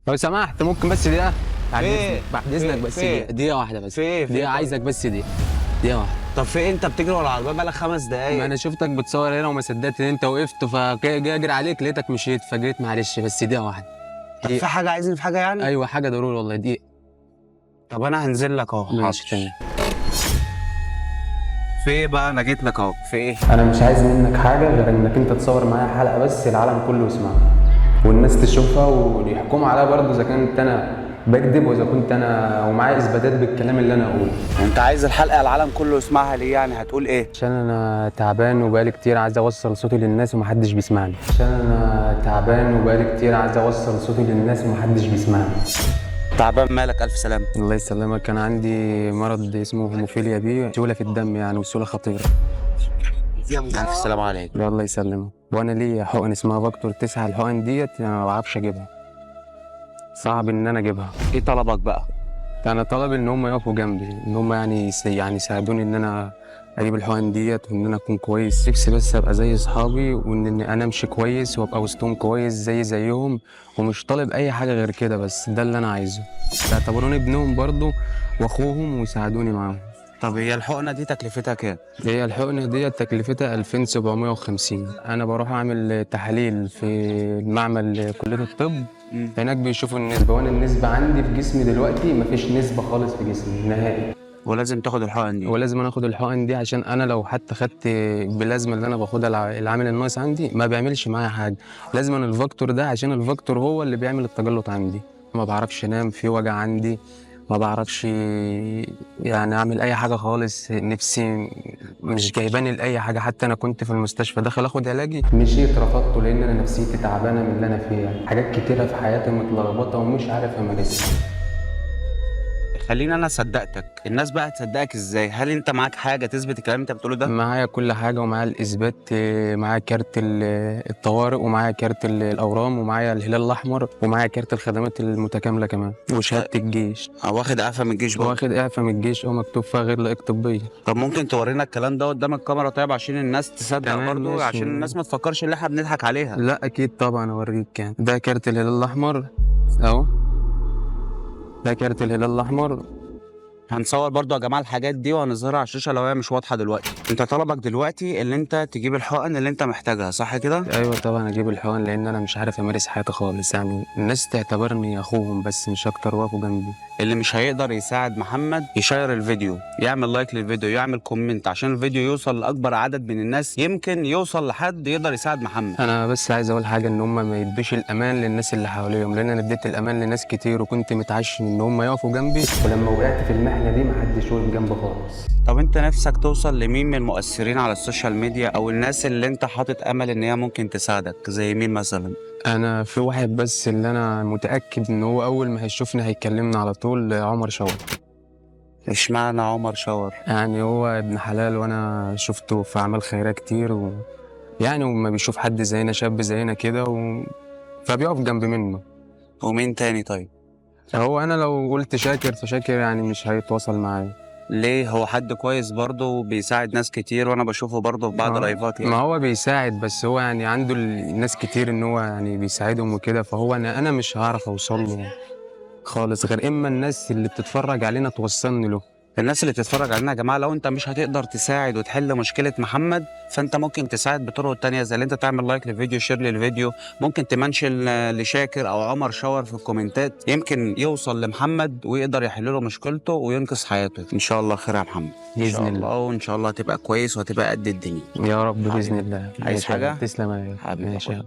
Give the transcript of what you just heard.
لو سمحت ممكن بس دقيقة؟ فين؟ بعد إذنك بس دقيقة واحدة بس. فين؟ دقيقة عايزك بس دقيقة واحدة. طب في إيه؟ أنت بتجري ورا العربية بقالك 5 دقايق. ما أنا شفتك بتصور هنا وما صدقت إن أنت وقفت فجاي أجري عليك لقيتك مشيت فجريت معلش بس دقيقة واحدة. طب في حاجة عايزني في حاجة يعني؟ أيوه حاجة ضروري والله دقيقة. طب أنا هنزل لك أهو. ماشي تمام. في إيه بقى؟ أنا جيت لك أهو. في إيه؟ أنا مش عايز منك حاجة غير إنك أنت تصور معايا حلقة بس العالم كله يسمعها والناس تشوفها ويحكموا عليها برضه إذا كنت أنا بكذب وإذا كنت أنا ومعايا إثباتات بالكلام اللي أنا أقوله. أنت عايز الحلقة العالم كله يسمعها ليه يعني؟ هتقول إيه؟ عشان أنا تعبان وبقالي كتير عايز أوصل صوتي للناس ومحدش بيسمعني. عشان أنا تعبان وبقالي كتير عايز أوصل صوتي للناس ومحدش بيسمعني. تعبان مالك؟ ألف سلامة. الله يسلمك. كان عندي مرض اسمه هيموفيليا بي، سيولة في الدم يعني وسيولة خطيرة. ألف سلامة عليك. الله يسلمك. وأنا ليا حقن اسمها فاكتور 9. الحقن ديت أنا ما بعرفش أجيبها. صعب إن أنا أجيبها. إيه طلبك بقى؟ أنا طلبي إن هم يقفوا جنبي، إن هم يعني يساعدوني إن أنا أجيب الحقن ديت وإن أنا أكون كويس. نفسي بس أبقى زي أصحابي وإن أنا أمشي كويس وأبقى وسطهم كويس زيهم ومش طالب أي حاجة غير كده، بس ده اللي أنا عايزه. يعتبروني ابنهم برضه وأخوهم ويساعدوني معاهم. طب هي الحقنة دي تكلفتها كام؟ هي الحقنة ديت تكلفتها 2750. أنا بروح أعمل تحاليل في المعمل كلية الطب. هناك بيشوفوا النسبة وأنا النسبة عندي في جسمي دلوقتي مفيش نسبة خالص في جسمي نهائي. ولازم تاخد الحقن دي. ولازم أنا آخد الحقن دي عشان أنا لو حتى خدت بلازمة اللي أنا باخدها العامل الناقص عندي ما بيعملش معايا حاجة. لازم الفاكتور ده عشان الفاكتور هو اللي بيعمل التجلط عندي. ما بعرفش أنام، في وجع عندي، ما بعرفش يعني اعمل اي حاجه خالص. نفسي مش جايباني لاي حاجه. حتى انا كنت في المستشفى داخل اخد علاجي مشيت رفضته لان انا نفسيتي تعبانه من اللي انا فيها. حاجات كتيره في حياتي متلخبطه ومش عارف امارسها. خليني انا صدقتك، الناس بقى تصدقك ازاي؟ هل انت معاك حاجه تثبت الكلام اللي انت بتقوله ده؟ معايا كل حاجه ومعايا الاثبات. معايا كارت الطوارئ ومعايا كارت الاورام ومعايا الهلال الاحمر ومعايا كارت الخدمات المتكامله كمان وشهاده الجيش. واخد اعفاء من الجيش برضه؟ واخد اعفاء من الجيش مكتوب فيها غير لائق طبيه. طب ممكن تورينا الكلام ده قدام الكاميرا طيب عشان الناس تصدق برضه، عشان الناس ما تفكرش ان احنا بنضحك عليها. لا اكيد طبعا اوريك. يعني ده كارت الهلال الاحمر اهو. ده كارت الهلال الاحمر. هنصور برضو يا جماعه الحاجات دي وهنظهرها على الشاشه لو هي مش واضحه دلوقتي. انت طلبك دلوقتي اللي انت تجيب الحقن اللي انت محتاجها، صح كده؟ ايوه طبعا اجيب الحقن لان انا مش عارف امارس حياتي خالص. يعني الناس تعتبرني اخوهم بس مش اكتر، واقفوا جنبي. اللي مش هيقدر يساعد محمد يشير الفيديو، يعمل لايك للفيديو، يعمل كومنت عشان الفيديو يوصل لاكبر عدد من الناس، يمكن يوصل لحد يقدر يساعد محمد. انا بس عايز اقول حاجه، ان هم ما يدوش الامان للناس اللي حواليهم، لان انا اديت الامان لناس كتير وكنت متعشم ان هم يقفوا جنبي، ولما وقعت في المحنه دي محدش وقف جنبي خالص. طب انت نفسك توصل لمين من المؤثرين على السوشيال ميديا او الناس اللي انت حاطط امل ان هي ممكن تساعدك؟ زي مين مثلا؟ انا في واحد بس اللي انا متاكد ان هو اول ما هيشوفني هيكلمني على طول، عمر شاور. اشمعنى عمر شاور؟ يعني هو ابن حلال وانا شفته في اعمال خيريه كتير يعني وما بيشوف حد زينا، شاب زينا كده فبيقف جنب منه. ومين تاني طيب؟ هو انا لو قلت شاكر فشاكر يعني مش هيتواصل معايا. ليه؟ هو حد كويس برضه وبيساعد ناس كتير وانا بشوفه برضه في بعض لايفات يعني. ما هو بيساعد بس هو يعني عنده ناس كتير ان هو يعني بيساعدهم وكده، فهو انا مش هعرف اوصل له خالص غير اما الناس اللي بتتفرج علينا توصلني له. الناس اللي بتتفرج علينا يا جماعه، لو انت مش هتقدر تساعد وتحل مشكله محمد فانت ممكن تساعد بطرق تانية، زي اللي انت تعمل لايك للفيديو، شير للفيديو، ممكن تمنشن لشاكر او عمر شاور في الكومنتات، يمكن يوصل لمحمد ويقدر يحل له مشكلته وينقذ حياته. ان شاء الله خير يا محمد باذن الله، وان شاء الله هتبقى كويس وهتبقى قد الدنيا يا رب باذن الله. عايز حاجه؟ تسلم يا حبيبي. ماشي.